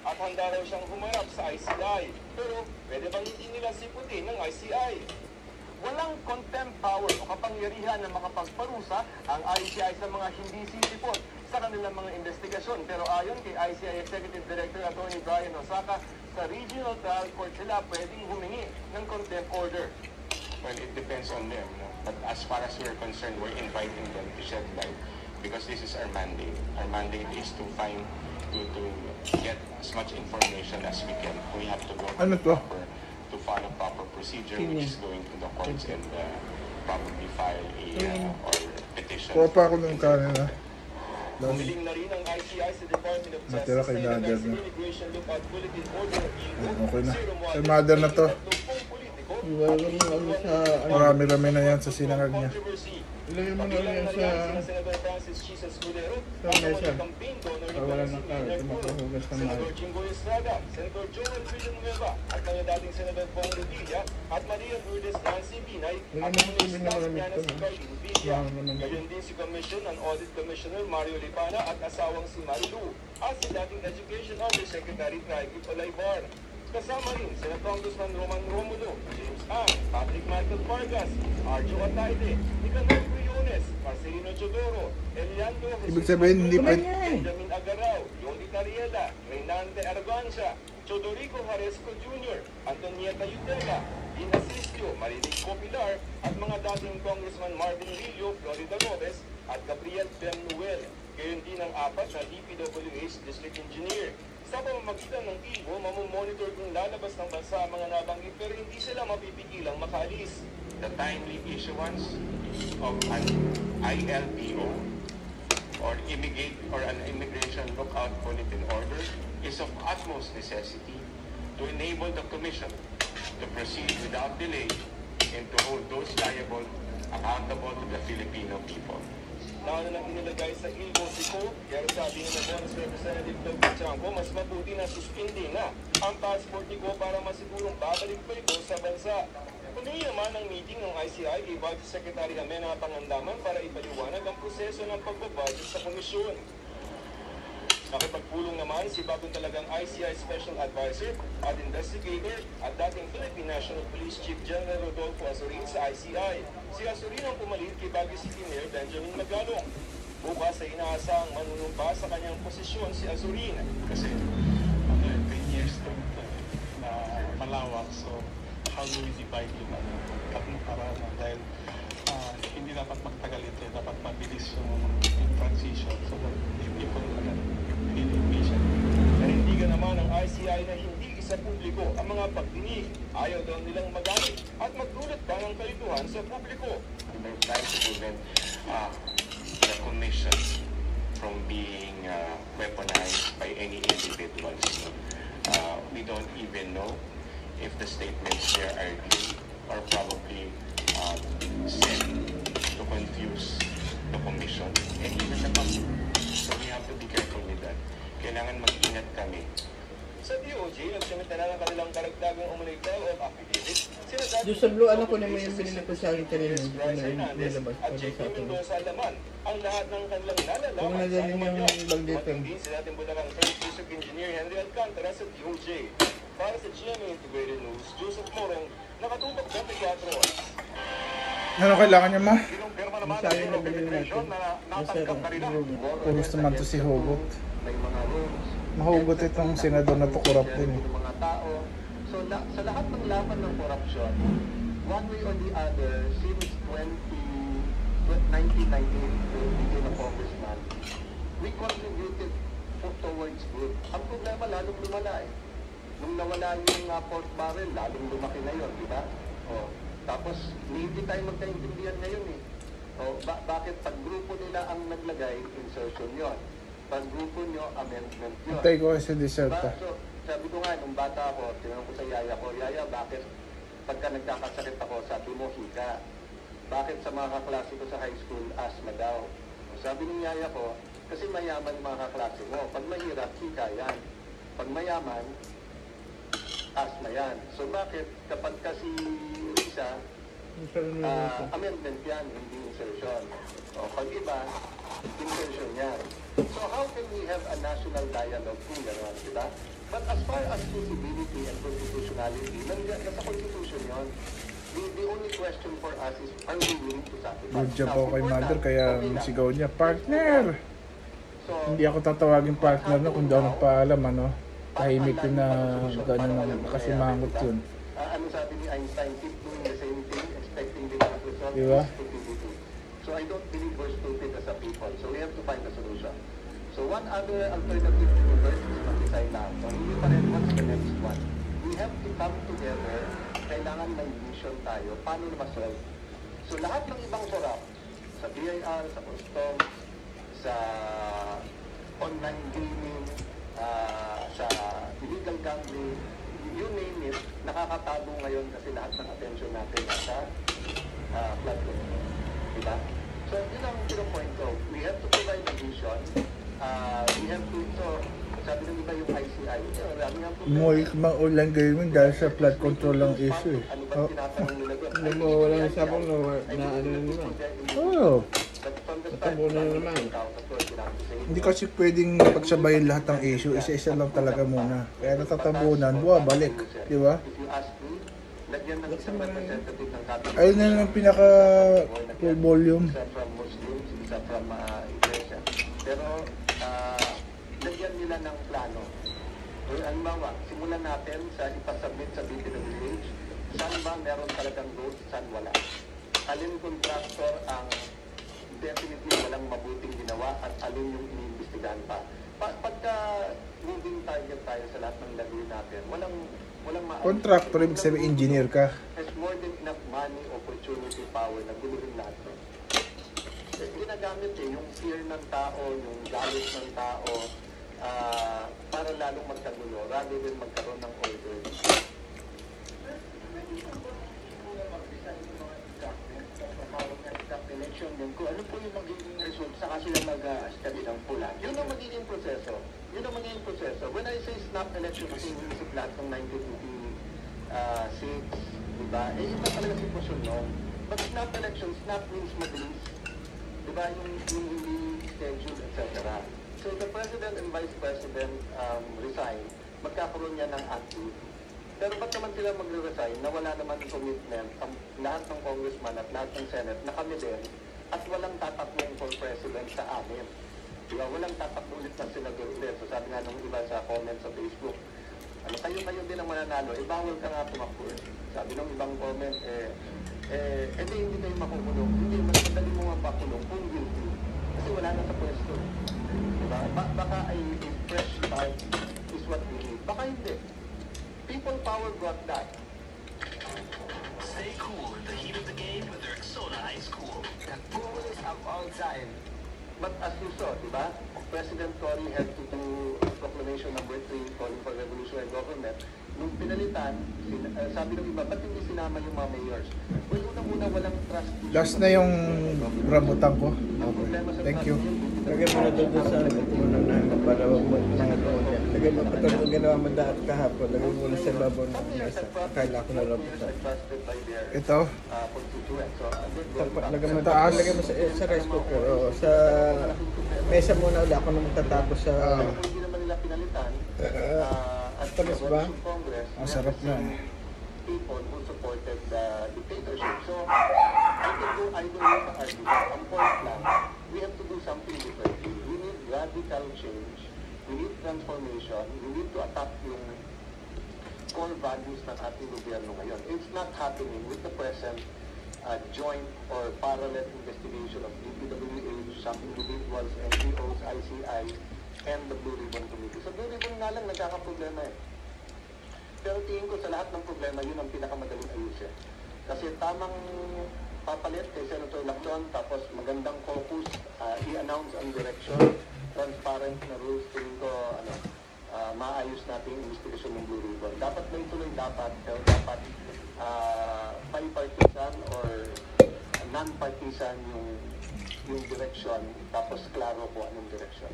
at handa raw siyang humarap sa ICI. Pero pwede bang hindi nila siputin ng ICI? Walang contempt power o kapangyarihan na makapagparusa ang ICI sa mga hindi sisipot sa kanilang mga investigasyon. Pero ayon kay ICI Executive Director Atty. Brian Osaka, sa Regional Trial Court sila pwedeng humingi ng contempt order. Well, it depends on them. No? But as far as we're concerned, we're inviting them to shed light because this is our mandate. Our mandate is to get as much information as we can. We have to go to follow proper procedure, which is going to the courts and probably file a or petition. Kuha pa ako ng kanina. Humiling na rin ang ICI sa Department of Justice na ilagay sa Immigration Lookout Bulletin Order Okay na. Kay mother na to. Marami-rami na yan sa sinangag niya. Ilagay mo na yan sa mesa. Wala na ka. Ito makahugas ng mahal. Senator Jinggoy Estrada, Senator Joel Villanueva, at mga dating Senator Bong Revilla, at Maria Lourdes Nancy Binay, at mga staff niya na si Carlin Villa. Gayon din si Commission and Audit Commissioner Mario Lipana at asawang si Marilu, at si dating Education Undersecretary Traigi Palaybar. Kasama rin sina Congressman Roman Romulo, James Ang, Patrick Michael Vargas, Arjo Ataide, Nicanor Briones, Marcelino Chodoro, Eliando Jesus, Ibig sabihin, hindi pa... Benjamin Agaraw, Yoli Tariela, Reynante Argancia, Chodorico Jaresco Jr., Antonieta Yudela, Lina Sisio, Marilich Copilar, at mga dating Congressman Marvin Rillo, Florida Robes, at Gabriel Benuel. Gayon din ang apat na DPWH District Engineer. Sa pamamagitan ng IGO, mamomonitor kung lalabas ng bansa ang mga nabanggit pero hindi sila mapipigilang makaalis. The timely issuance of an ILPO or an Immigration Lookout Bulletin Order is of utmost necessity to enable the Commission to proceed without delay and to hold those liable accountable to the Filipino people. Nauna nang inilagay sa IGO si Ko, pero sabi ni Bonus Representative Doug Chanco, mas mabuti na suspindi na ang passport ni Ko para masigurong babalik pa ito sa bansa. Humingi naman ang meeting ng ICI kay Budget Secretary Amena Pangandaman para ipaliwanag ang proseso ng pagbabudget sa komisyon. Nakipagpulong naman si bagong talagang ICI Special Advisor at Investigator at dating Philippine National Police Chief General Rodolfo Azorin sa ICI. Si Azorin ang pumalit kay Baguio City Mayor Benjamin Magalong. Bukas ay inaasahang manunumpa sa kanyang posisyon si Azorin. Kasi 10 years na malawak, so how do we divide yung para dahil hindi dapat magtagal ito, dapat mabilis yung transition so that people Nanindigan naman ang ICI na hindi isa publiko ang mga pagdinig. Ayaw daw nilang magamit at magdulot pa ng kalituhan sa publiko. We're trying to prevent the Commission from being weaponized by any individuals. We don't even know if the statements there are true or probably sent to confuse the Commission and even the public. So we have to be careful with that. Kailangan mag-ingat kami. Sa DOJ, nagsamita na ng kanilang karagdagang umulig daw of affidavit. Diyos sa blue, ano ko na may binili ko sa akin kanina. Bryce Hernandez at J.K. Mendoza Alaman ang lahat ng kanilang nalalaman sa dito. Din sa dating Bulacan First District Engineer Henry Alcantara sa DOJ. Para sa GMA Integrated News, Joseph Morong, nakatutok 24 oras. Ano kailangan niya, ma? Kinumpirma naman ang Bureau of Immigration na natanggap na rin ang Puros naman to si Hugot. may mga rules. Mahugot itong senador na to, korap din. Ng mga tao. So sa lahat ng laban ng korupsyon, one way or the other, since 1998, when we became a congressman, we contributed towards good. Ang problema lalong lumala eh. Nung nawala yung pork barrel, lalong lumaki na yun, di ba? O, tapos, hindi tayo magkaintindihan ngayon eh. O, bakit pag grupo nila ang naglagay, insertion yon. Pag grupo nyo, amendment yun. Antay ko kasi dessert pa. So, sabi ko nga, nung bata ako, tinanong ko sa yaya ko, yaya, bakit pagka nagkakasakit ako, sabi mo, hika. Bakit sa mga kaklase ko sa high school, asthma daw? Sabi ng yaya ko, kasi mayaman yung mga kaklase mo. Pag mahirap, hika yan. Pag mayaman, asthma yan. So bakit kapag kasi isa, amendment yan, hindi insertion. O pag iba, insertion yan. So how can we have a national dialogue kung gano'n, di ba? But as far as feasibility and constitutionality, nasa Constitution yun. The only question for us is, are we willing to sacrifice? Good job Now, ako kay before Mother, that, kaya okay lang. sigaw niya, partner! So, Hindi ako tatawagin partner no, kung daw nagpaalam, ano. Tahimik yun na gano'n kasi mangot yun. ano sabi ni Einstein, keep doing the same thing, expecting different results, Diba? is stupidity. So I don't believe we're stupid as a people. So we have to find a solution. So one other alternative to do first is mag-design na. So hindi pa rin, what's the next one? We have to come together. Kailangan may vision tayo. Paano na ma-solve? So lahat ng ibang korap, sa BIR, sa custom, sa online gaming, sa illegal gambling, you name it, nakakatago ngayon kasi lahat ng attention natin nasa flood control. Diba? So yun ang point ko. We have to provide a vision. We have to, so sabi ng iba yung ICI, we have to Maulang gaming dahil sa flood control lang issue eh. ano ba tinatanong nila doon? Wala na siya pong na ano na naman. Oo. Natabo na naman. Hindi kasi pwedeng pagsabayin lahat ng issue, isa-isa lang talaga muna. Kaya natatabunan, balik, di ba? If you ask me, lagyan ng isang representative ng cabinet. Ayun na lang pinaka full volume. Isa from Muslims, isa from Iglesia. Pero lagyan nila ng plano. So, halimbawa, simulan natin sa ipasubmit sa DPWH. Saan ba meron talagang road, saan wala? Alin contractor ang definitely walang mabuting ginawa at alin yung iniimbestigahan pa. Pagka moving target tayo sa lahat ng lagay natin, walang Contractor, ibig sabihin engineer ka. has more than enough money, opportunity, power na guluhin lahat. Ginagamit yung fear ng tao, yung galit ng tao, para lalong magkagulo rather than magkaroon ng order. Election din kung ano po yung magiging result saka sila mag-study ng pula. Yun ang magiging proseso. Yun ang magiging proseso. When I say snap election, kasi inisip lahat ng 1956, diba? Iba talaga sitwasyon noon. But snap election, snap means mabilis. Diba? Yung hindi schedule, etc. So the President and Vice President resign, magkakaroon niya ng active. Pero ba't naman sila magre-resign na wala naman commitment ang lahat ng congressman at lahat ng Senate na kami din at walang tatakbong for president sa amin. Diba? Walang tatakbo ulit ng senador ulit. So sabi nga nung iba sa comment sa Facebook, ano, kayo din ang mananalo, bawal ka nga tumakbo. Sabi ng ibang comment, hindi kayo makukulong. Hindi, mas madali mo nga pakulong kung guilty. Kasi wala na sa pwesto. Diba? Baka a fresh start is what we need. Baka hindi. People power brought that. Stay cool in the heat of the game with their Rexona Ice Cool. Cool is up all time. But as you saw, di ba? President Tory had to do proclamation number 3 calling for revolutionary government. Nung pinalitan, sabi ng iba, ba't hindi sinama yung mga mayors? Well, unang-una walang trust. Last na yung rambutan ko. Okay. Thank you. Lagyan mo na doon sa nagpunan namin para huwag mo mga doon yan. Lagyan mo katulad ng ginawa mo dahil kahapon. Lagyan mo na sa babaw ng mesa. Akala ko na rambutan. Ito. Lagyan mo Taas. lagyan mo sa rice cooker. O sa mesa muna ulit ako na magtatapos sa... Hindi naman nila pinalitan. At tamis ba? Congress, Ang sarap na eh. people who supported the dictatorship. So, I can go either way sa argument. Ang point lang, we have to do something differently. We need radical change. We need transformation. We need to attack yung core values ng ating gobyerno ngayon. It's not happening with the present joint or parallel investigation of DPWH, some individuals, NGOs, ICI, and the Blue Ribbon Committee. Sa Blue Ribbon nga lang nagkakaproblema eh. Pero tingin ko sa lahat ng problema, yun ang pinakamadaling ayusin. Kasi tamang papalit kay Senator Lacson, tapos magandang focus, i-announce ang direction, transparent na rules, tingin ko, maayos natin yung investigasyon ng Blue Ribbon. Dapat may tuloy pero dapat bipartisan or non-partisan yung direction, tapos klaro po anong direction.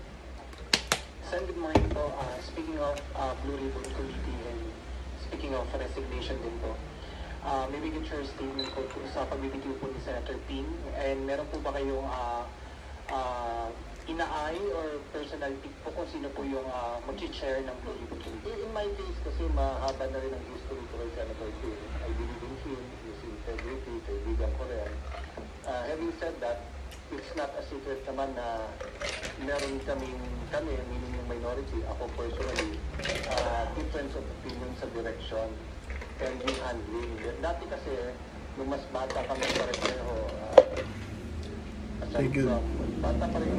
Sir, good morning po. Speaking of Blue Ribbon Committee and speaking of resignation din po, maybe get your statement po sa pagbibigay po ni Senator Ping, and meron po ba kayong inaay or personal pick po kung sino po yung mag-chair ng Blue Ribbon Committee? In my case kasi mahaba na rin ang history ko kay Senator Ping. I believe in him, his integrity, kaibigan ko rin. Having said that, it's not a secret naman na meron kami, meaning yung minority, ako personally, difference of opinion sa direction and yung handling. Dati kasi, nung mas bata kami pareho, aside Thank you. from, bata pa rin